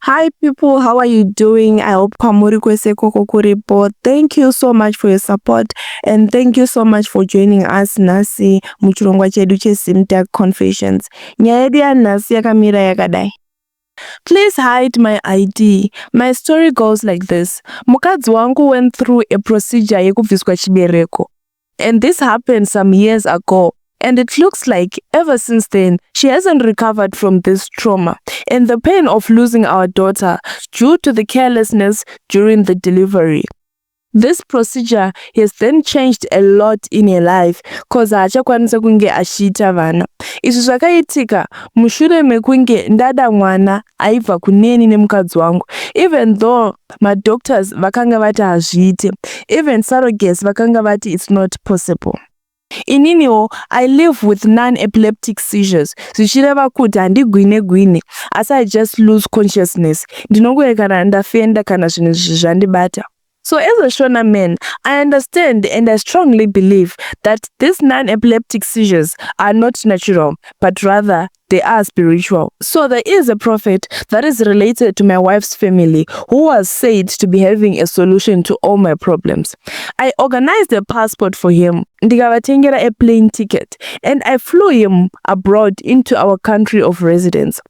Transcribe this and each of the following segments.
Hi people, how are you doing? I hope kwamuri kwese koko kuripo. Thank you so much for your support and thank you so much for joining us nasi muchirongwa chedu cheSimTech Confessions. Nyaya yedu yanhasi yakamira yakadai. Please hide my ID. My story goes like this. Mukadzi wangu went through a procedure yekubviswa chibereko. And this happened some years ago. And it looks like ever since then, she hasn't recovered from this trauma and the pain of losing our daughter due to the carelessness during the delivery. This procedure has then changed a lot in her life cause haachakwanisa kunge achiita vana. Izvi zvakaitika mushure mekunge ndada mwana aibva kuneni nemukadzi wangu. Even though my doctors vakanga vati hazviite, even surrogates vakanga vati it's not possible. Ininiwo, I live with non-epileptic seizures. Zvichireva kuti handigwine asi I just lose consciousness. Ndinongove kana ndafenda kana zvinhu zvandibata. So as a Shona man, I understand and I strongly believe that these non-epileptic seizures are not natural, but rather they are spiritual. So there is a prophet that is related to my wife's family who was said to be having a solution to all my problems. I organized a passport for him, ndikavatengera a plane ticket, and I flew him abroad into our country of residence.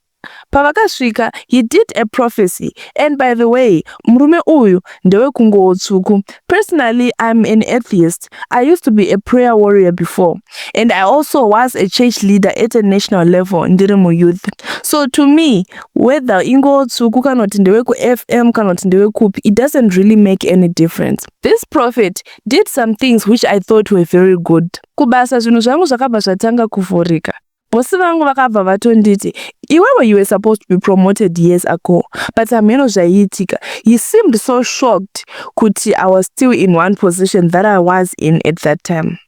Pavakasvika, he did a prophecy, and by the way, murume uyu ndewe kungotsuku. Personally, I'm an atheist. I used to be a prayer warrior before, and I also was a church leader at a national level ndiri mu youth. So to me, whether ingotsuku kana kuti ndewe ku FM kana kuti ndewe kupi, it doesn't really make any difference. This prophet did some things which I thought were very good. Kubasa zvinhu zvangu zvakabva zvatanga kuvhurika. Bosi vangu vakabva vatonditi, iwewe you were supposed to be promoted years ago, but ameno zvaiitika. He seemed so shocked kuti I was still in one position that I was in at that time.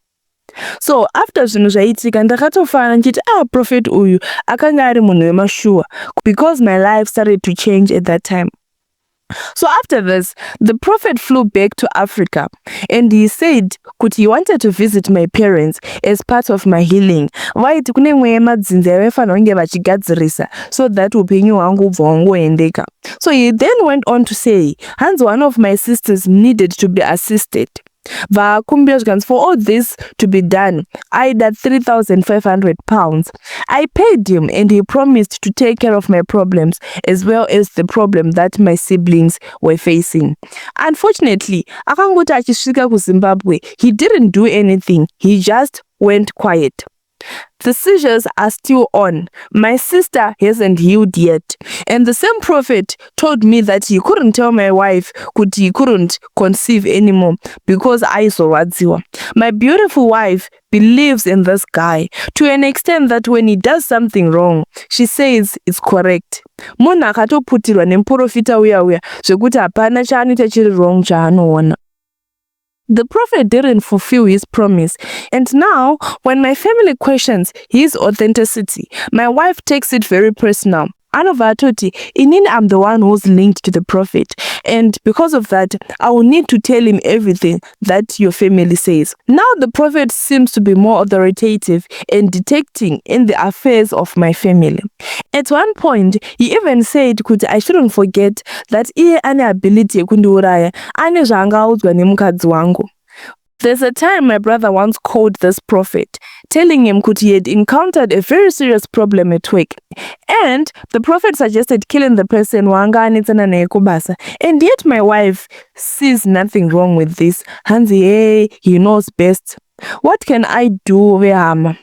So after zvinhu zvaiitika ndakatofana nchiti prophet uyu akanga ari munhu wemashuwa because my life started to change at that time. So after this, the prophet flew back to Africa and he said kuti he wanted to visit my parents as part of my healing. Vaiti kune mweya madzinza yavafanira kunge vachigadzirisa so that upenyu hwangu ubva hwangoendeka. So he then went on to say, hands one of my sisters needed to be assisted. For all this to be done, I had 3,500 pounds. I paid him and he promised to take care of my problems as well as the problem that my siblings were facing. Unfortunately, akangoti achisvika kuZimbabwe, he didn't do anything. He just went quiet. The seizures are still on. My sister hasn't healed yet. And the same prophet told me that he couldn't tell my wife kuti he couldn't conceive anymore because aizoradziwa. My beautiful wife believes in this guy to an extent that when he does something wrong, she says it's correct. Munhu akatoputirwa nemuprofita uya zvekuti hapana chaanoita chiri wrong chaanoona. The prophet didn't fulfill his promise, and now when my family questions his authenticity, my wife takes it very personal. Anovatoti, inini I'm the one who's linked to the prophet, and because of that, I will need to tell him everything that your family says. Now the prophet seems to be more authoritative and detecting in the affairs of my family. At one point, he even said kuti I shouldn't forget that iye ane ability kundiuraira, ane zvaangaudzwa nemukadzi wangu. There's a time my brother once called this prophet, telling him kuti he had encountered a very serious problem at work. And the prophet suggested killing the person wanga anetsana naye kubasa. And yet my wife sees nothing wrong with this. Hanzi, hey, he knows best. What can I do, Vehama?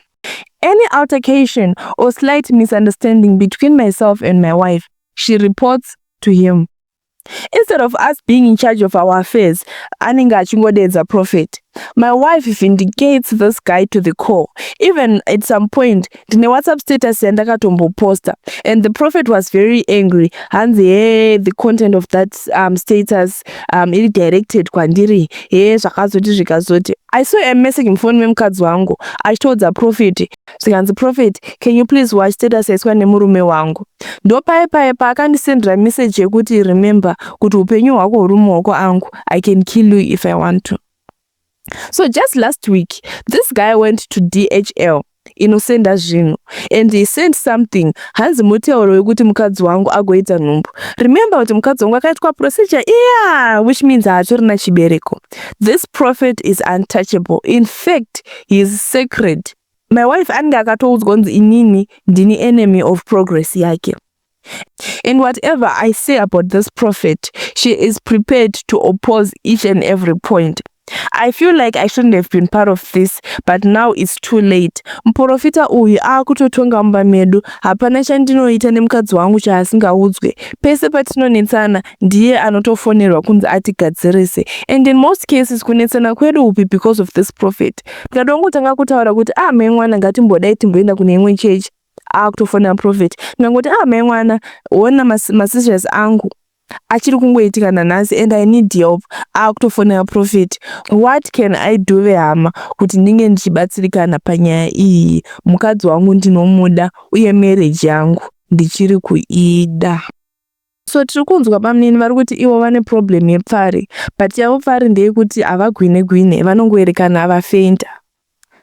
Any altercation or slight misunderstanding between myself and my wife, she reports to him. Instead of us being in charge of our affairs, Aninga Chingodedza prophet, my wife vindicates this guy to the core. Even at some point, the WhatsApp status yandakatombo poster, and the prophet was very angry. And the content of that status it directed kwandiri. I saw a message in phone memukadzi wangu. I told the prophet, "Sikanzi prophet, can you please watch status yaiswa nemurume wangu?" Ndopaye akandisendera message yekuti remember kuti upenyu hwako huri mumaoko angu. I can kill you if I want to. So just last week, this guy went to DHL inosenda zvinhu, and he sent something. Hanzi mutauro wekuti mukadzi wangu agoita nhumbu. Remember kuti mukadzi wangu akaitwa procedure, which means haatorina chibereko. This prophet is untouchable. In fact, he is sacred. My wife ange akatoudzwa kunzi inini ndini enemy of progress yake. And whatever I say about this prophet, she is prepared to oppose each and every point. I feel like I shouldn't have been part of this, but now it's too late. Muprofita uyu akutotonga mumba medu, hapana chandinoita nemukadzi wangu chaasingaudzwe. Pese patinonetsana ndiye anotofonerwa kunzi atigadzirise. And in most cases kunetsana kwedu upi because of this prophet. Tikadongotanga kutaura kuti mai mwana ngatimbodai timboenda kune imwe chechi, akutofonera prophet. Ngangoti mai mwana ona masisters angu achiri kungoitikana nhasi and I need help, akutofonera prophet. What can I do vehama kuti ndinge ndichibatsirikana panyaya iyi? Mukadzi wangu ndinomuda uye marriage yangu ndichiri kuida. So tiri kunzwa pamunini vari kuti ivo vane problem yepfari, but yavo pfari ndeyekuti havagwine vanongoerekana vafenda.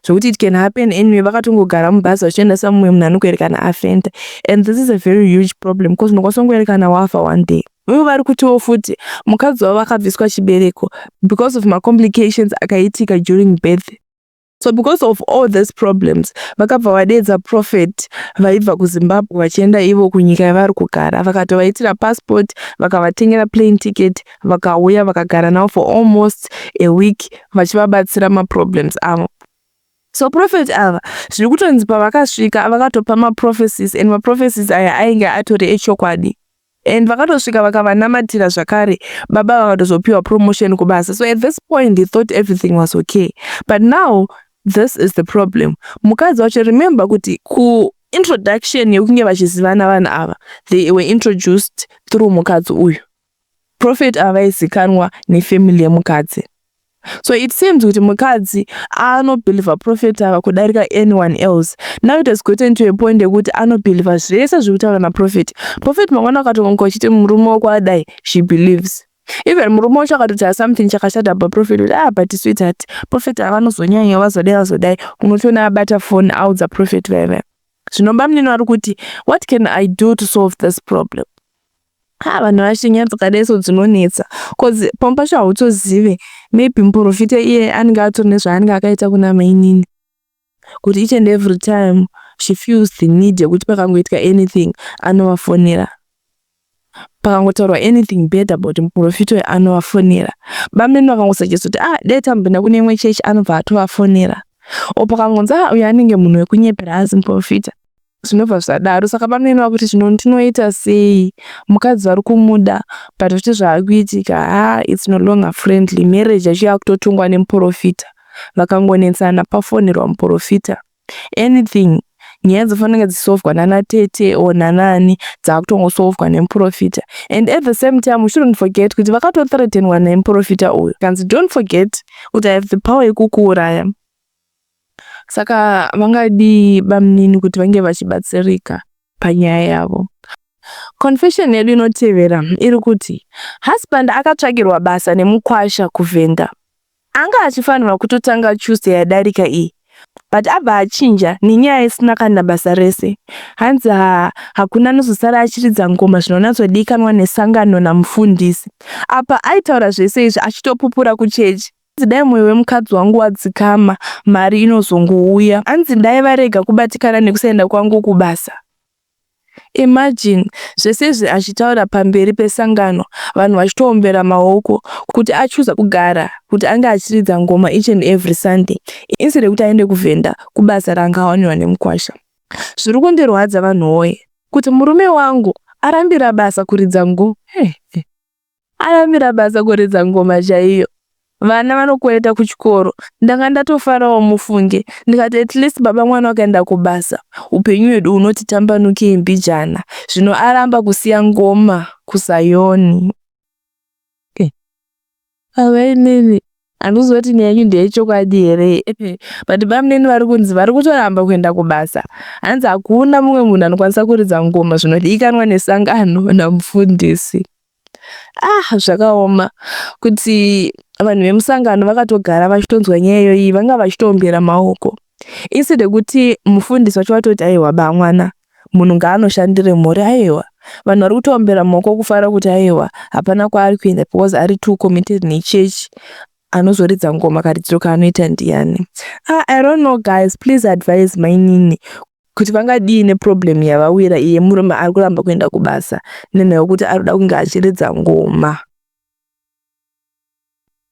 Zvokuti it can happen anyway, vakatongogara mubhazi vachienda samumwe munhu anokuerekana afenda, and this is a very huge problem because unokwasangoerekana wafa one day. Ivo vari kutiwo futi mukadzi wavo akabviswa chibereko because of complications akaitika during birth. So because of all these problems, vakabva vadedza prophet vaibva kuZimbabwe vachienda ivo kunyika yavari kugara, vakatovaitira passport, vakavatengera plane ticket, vakauya vakagara navo for almost a week vachivabatsira maproblems avo. So prophet ava zviri kutonzi pavakasvika vakatopa maprophecies, and maprophecies aya ainge atori echokwadi. And vakatosvika vakavanamatira zvakare, baba vakatozopiwa promotion kubasa. So at this point he thought everything was okay, but now this is the problem. Mukadzi wacho, remember kuti introduction yekunge vachizivana vanhu ava, they were introduced through mukadzi uyu. Prophet ava aizikanwa nefamily yemukadzi. So it seems kuti mukadzi anobheliva prophet ava kudarika anyone else. Now it has gotten to a point yekuti anobheliva zvese zvirikutaurwa naprophet. Prophet mangwana akatonga achiti murume wakadai, she believes. Even murume wacho akatoti something chakashata paprophet, but sweetheart, prophet ava anozonyanya vazodai, unotoona abata phone audza prophet veve. Zvinomba munini vari kuti, what can I do to solve this problem? Vanhu vashinyatso kadaiso dzinonetsa, cause pamwe pacho hautozive, maybe muprofita iye anenge atori nezvaanenge akaita kuna mainini, kuti each and every time she feels the need yekuti pakangoitika anything anovafonera, pakangotaurwa anything bad about muprofita uyu anovafonera. Bamweni vakangosagesa kuti dai tambenda kune imwe chechi anobva atovafonera, o pakangonzi uyu anenge munhu wekunyepera hazi muprofita, zvinobva zvadaro. Saka bamweni vakuti zvino ndinoita sei? Mukadzi vari kumuda, but kuti zvaakuitika it's no longer friendly. Marriage yacho yakutotongwa nemuprofita, vakangonetsana pafonerwa muprofita. Anything nyaya dzofanira dzisolvwa nanatete o nanani dzakutongosolvwa nemuprofita. And at the same time we shouldn't forget kuti vakatothreatenwa nemuprofita uyu, kanzi don't forget kuti I have the power yekukuuraya. Saka vangadi bamunini kuti vange vachibatsirika panyaya yavo. Confession yedu inotevera iri kuti husband akatsvagirwa basa nemukwasha kuvhenda. Anga achifanirwa kutotanga Tuesday yadarika iyi, but abva achinja nenyaya isina kana basa rese. Hanzi hakuna anozosara achiridza ngoma zvinonatsodikanwa nesangano namufundisi. Apa aitaura zvese izvi achitopupura kuchechi. Dai mwoyo wemukadzi wangu wadzikama, mari inozongouya. Hanzi dai varega kubatikana nekusaenda kwangu kubasa. Imagine zvese izvi achitaura pamberi pesangano, vanhu vachitoombera maoko kuti achuza kugara kuti ange achiridza ngoma each and every Sunday instead yekuti aende kuvhenda kubasa rangawanikwa nemukwasha. Zviri kundirwadza vanhu woye kuti murume wangu arambira basa kuridza ngoma. Arambira basa kuridza ngoma chaiyo. Vana vanokweta kuchikoro, ndanga ndatofarawo mufunge ndikati at least baba mwana wakaenda kubasa, upenyu hwedu unoti tambanuke mbijana, zvino aramba kusiya ngoma kuSayoni. Avainini handizoti neyanyu ndeyechokwadi here, but bamunini vari kunzi vari kutoramba kuenda kubasa. Hanzi hakuna mumwe munhu anokwanisa kuridza ngoma zvinodikanwa nesangano namufundisi. Zvakaoma kuti vanhu vemusangano vakatogara vachitonzwa nyaya iyoyi, vanga vachitoombera maoko. instead ekuti mufundisi wacho watoti aiwa ba mwana munhu ngaanoshandire mhuri, aiwa vanhu vari kutombera maoko kufara kuti aiwa hapana kwaari kuenda because ari too committed nechechi. Anozoridza ngoma karidziro kaanoita ndiani. I don't know guys, please advise mainini kuti vangadii neproblem yavawira iye murume ari kuramba kuenda kubasa nenhau yekuti ari kuda kunge achiridza ngoma.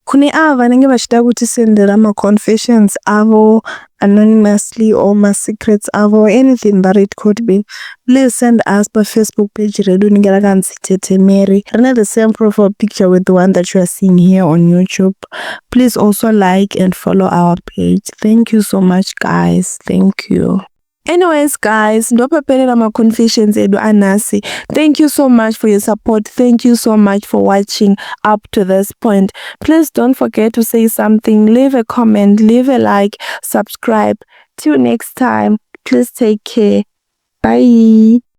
Kune ava vanenge vachida kutisendera ma-confessions avo anonymously or ma-secrets avo, anything that it could be, please send us per Facebook page redu rinenge rakanzi Tete Mary. Rina the same profile picture with the one that you are seeing here on YouTube. Please also like and follow our page. Thank you so much guys. Thank you. Anyways guys, ndopaperera ma-confessions edu anhasi. Thank you so much for your support. Thank you so much for watching up to this point. Please don't forget to say something, leave a comment, leave a like, subscribe. Till next time, please take care. Bye.